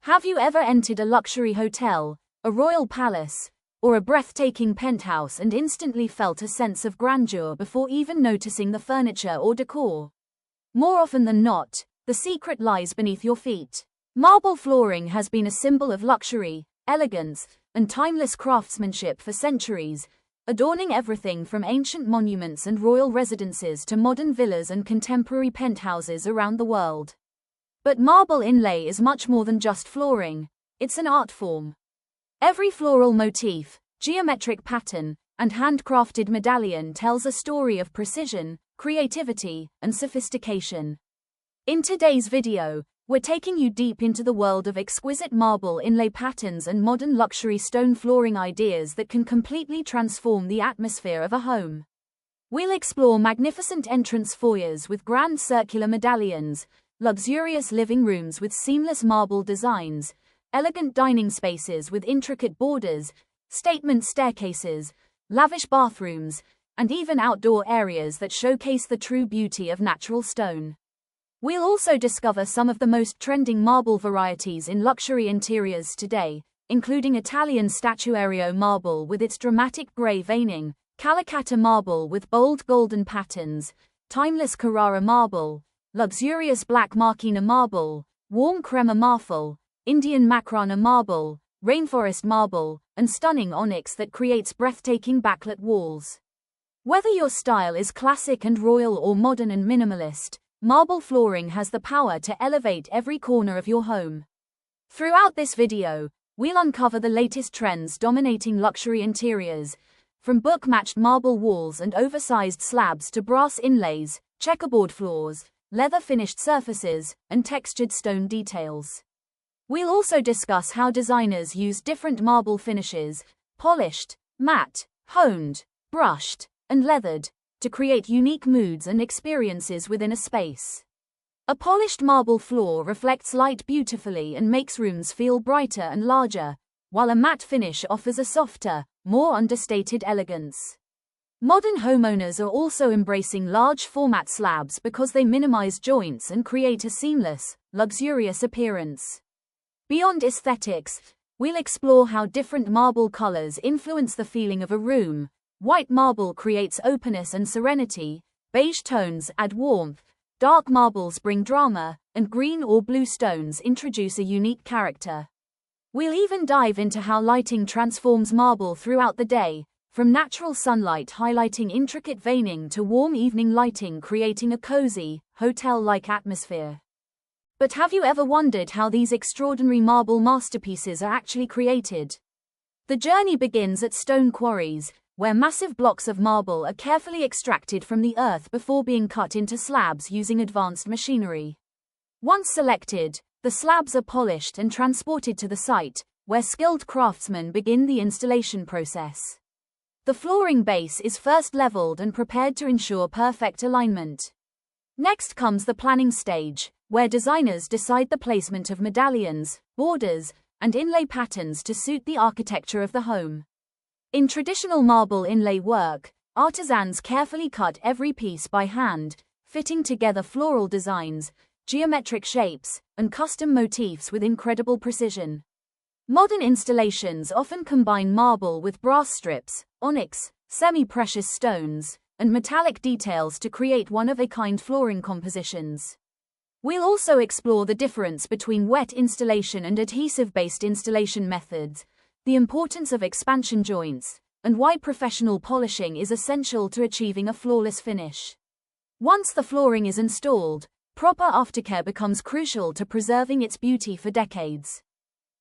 Have you ever entered a luxury hotel, a royal palace, or a breathtaking penthouse and instantly felt a sense of grandeur before even noticing the furniture or decor? More often than not, the secret lies beneath your feet. Marble flooring has been a symbol of luxury, elegance, and timeless craftsmanship for centuries, adorning everything from ancient monuments and royal residences to modern villas and contemporary penthouses around the world. But marble inlay is much more than just flooring. It's an art form. Every floral motif, geometric pattern, and handcrafted medallion tells a story of precision, creativity, and sophistication. In today's video, we're taking you deep into the world of exquisite marble inlay patterns and modern luxury stone flooring ideas that can completely transform the atmosphere of a home. We'll explore magnificent entrance foyers with grand circular medallions, luxurious living rooms with seamless marble designs, elegant dining spaces with intricate borders, statement staircases, lavish bathrooms, and even outdoor areas that showcase the true beauty of natural stone. We'll also discover some of the most trending marble varieties in luxury interiors today, including Italian statuario marble with its dramatic grey veining, Calacatta marble with bold golden patterns, timeless Carrara marble, luxurious black Marquina marble, warm crema marble, Indian Macrana marble, rainforest marble, and stunning onyx that creates breathtaking backlit walls. Whether your style is classic and royal or modern and minimalist, marble flooring has the power to elevate every corner of your home. Throughout this video, we'll uncover the latest trends dominating luxury interiors, from book-matched marble walls and oversized slabs to brass inlays, checkerboard floors, leather-finished surfaces, and textured stone details. We'll also discuss how designers use different marble finishes, polished, matte, honed, brushed, and leathered, to create unique moods and experiences within a space. A polished marble floor reflects light beautifully and makes rooms feel brighter and larger, while a matte finish offers a softer, more understated elegance. Modern homeowners are also embracing large format slabs because they minimize joints and create a seamless, luxurious appearance. Beyond aesthetics, we'll explore how different marble colors influence the feeling of a room. White marble creates openness and serenity, beige tones add warmth, dark marbles bring drama, and green or blue stones introduce a unique character. We'll even dive into how lighting transforms marble throughout the day, from natural sunlight highlighting intricate veining to warm evening lighting creating a cozy, hotel-like atmosphere. But have you ever wondered how these extraordinary marble masterpieces are actually created? The journey begins at stone quarries, where massive blocks of marble are carefully extracted from the earth before being cut into slabs using advanced machinery. Once selected, the slabs are polished and transported to the site, where skilled craftsmen begin the installation process. The flooring base is first leveled and prepared to ensure perfect alignment. Next comes the planning stage, where designers decide the placement of medallions, borders, and inlay patterns to suit the architecture of the home. In traditional marble inlay work, artisans carefully cut every piece by hand, fitting together floral designs, geometric shapes, and custom motifs with incredible precision. Modern installations often combine marble with brass strips, onyx, semi-precious stones, and metallic details to create one-of-a-kind flooring compositions. We'll also explore the difference between wet installation and adhesive-based installation methods, the importance of expansion joints, and why professional polishing is essential to achieving a flawless finish. Once the flooring is installed, proper aftercare becomes crucial to preserving its beauty for decades.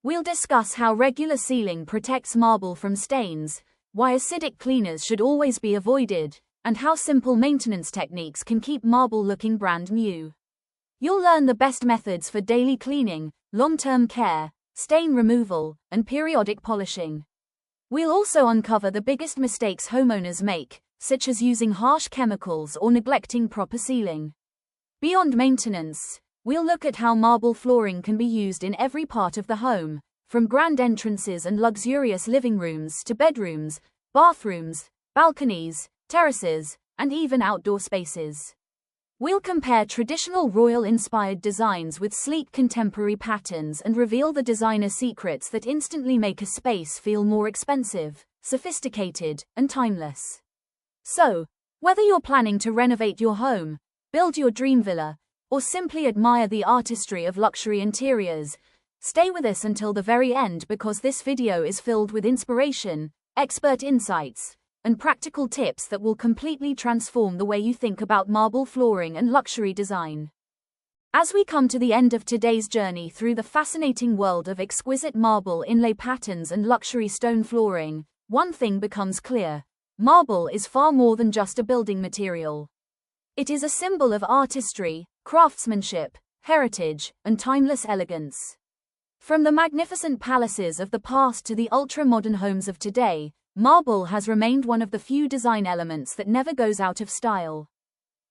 We'll discuss how regular sealing protects marble from stains, why acidic cleaners should always be avoided, and how simple maintenance techniques can keep marble looking brand new. You'll learn the best methods for daily cleaning, long-term care, stain removal, and periodic polishing. We'll also uncover the biggest mistakes homeowners make, such as using harsh chemicals or neglecting proper sealing. Beyond maintenance, we'll look at how marble flooring can be used in every part of the home, from grand entrances and luxurious living rooms to bedrooms, bathrooms, balconies, terraces, and even outdoor spaces. We'll compare traditional royal-inspired designs with sleek contemporary patterns and reveal the designer secrets that instantly make a space feel more expensive, sophisticated, and timeless. So, whether you're planning to renovate your home, build your dream villa, or simply admire the artistry of luxury interiors, stay with us until the very end because this video is filled with inspiration, expert insights, and practical tips that will completely transform the way you think about marble flooring and luxury design. As we come to the end of today's journey through the fascinating world of exquisite marble inlay patterns and luxury stone flooring, one thing becomes clear: marble is far more than just a building material. It is a symbol of artistry, craftsmanship, heritage, and timeless elegance. From the magnificent palaces of the past to the ultra-modern homes of today, marble has remained one of the few design elements that never goes out of style.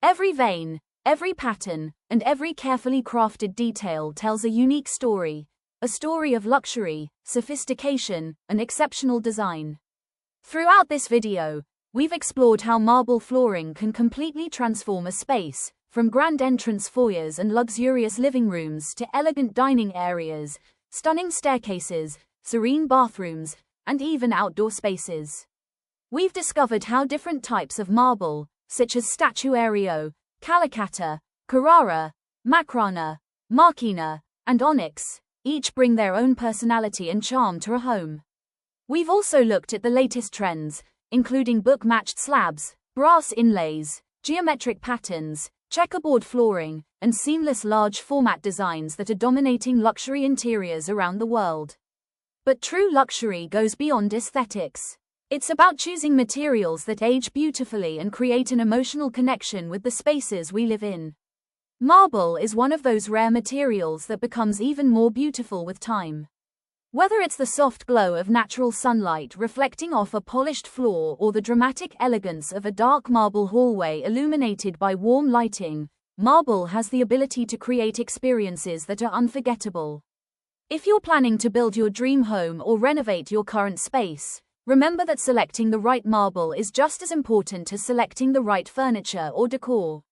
Every vein, every pattern, and every carefully crafted detail tells a unique story, a story of luxury, sophistication, and exceptional design. Throughout this video, we've explored how marble flooring can completely transform a space, from grand entrance foyers and luxurious living rooms to elegant dining areas, stunning staircases, serene bathrooms, and even outdoor spaces. We've discovered how different types of marble, such as statuario, calicatta, carrara, macrana, marquina, and onyx, each bring their own personality and charm to a home. We've also looked at the latest trends, including book-matched slabs, brass inlays, geometric patterns, checkerboard flooring, and seamless large-format designs that are dominating luxury interiors around the world. But true luxury goes beyond aesthetics. It's about choosing materials that age beautifully and create an emotional connection with the spaces we live in. Marble is one of those rare materials that becomes even more beautiful with time. Whether it's the soft glow of natural sunlight reflecting off a polished floor or the dramatic elegance of a dark marble hallway illuminated by warm lighting, marble has the ability to create experiences that are unforgettable. If you're planning to build your dream home or renovate your current space, remember that selecting the right marble is just as important as selecting the right furniture or decor.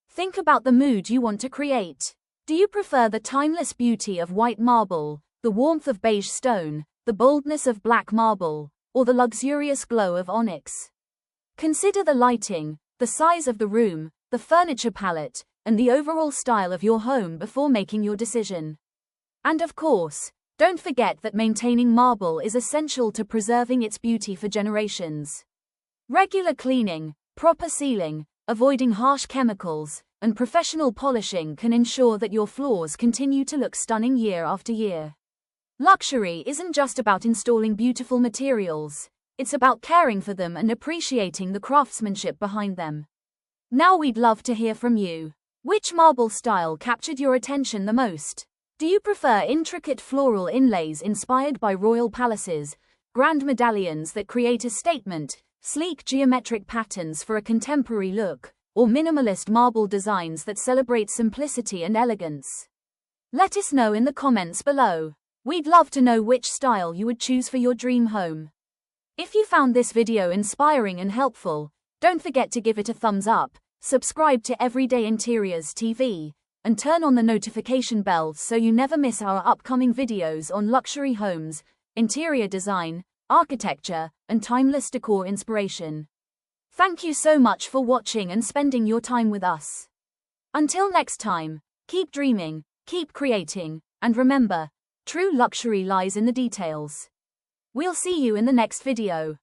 Think about the mood you want to create. Do you prefer the timeless beauty of white marble, the warmth of beige stone, the boldness of black marble, or the luxurious glow of onyx? Consider the lighting, the size of the room, the furniture palette, and the overall style of your home before making your decision. And of course, don't forget that maintaining marble is essential to preserving its beauty for generations. Regular cleaning, proper sealing, avoiding harsh chemicals, and professional polishing can ensure that your floors continue to look stunning year after year. Luxury isn't just about installing beautiful materials, it's about caring for them and appreciating the craftsmanship behind them. Now we'd love to hear from you. Which marble style captured your attention the most? Do you prefer intricate floral inlays inspired by royal palaces, grand medallions that create a statement, sleek geometric patterns for a contemporary look, or minimalist marble designs that celebrate simplicity and elegance? Let us know in the comments below. We'd love to know which style you would choose for your dream home. If you found this video inspiring and helpful, don't forget to give it a thumbs up, subscribe to Everyday Interiors TV, and turn on the notification bell so you never miss our upcoming videos on luxury homes, interior design, architecture, and timeless decor inspiration. Thank you so much for watching and spending your time with us. Until next time, keep dreaming, keep creating, and remember, true luxury lies in the details. We'll see you in the next video.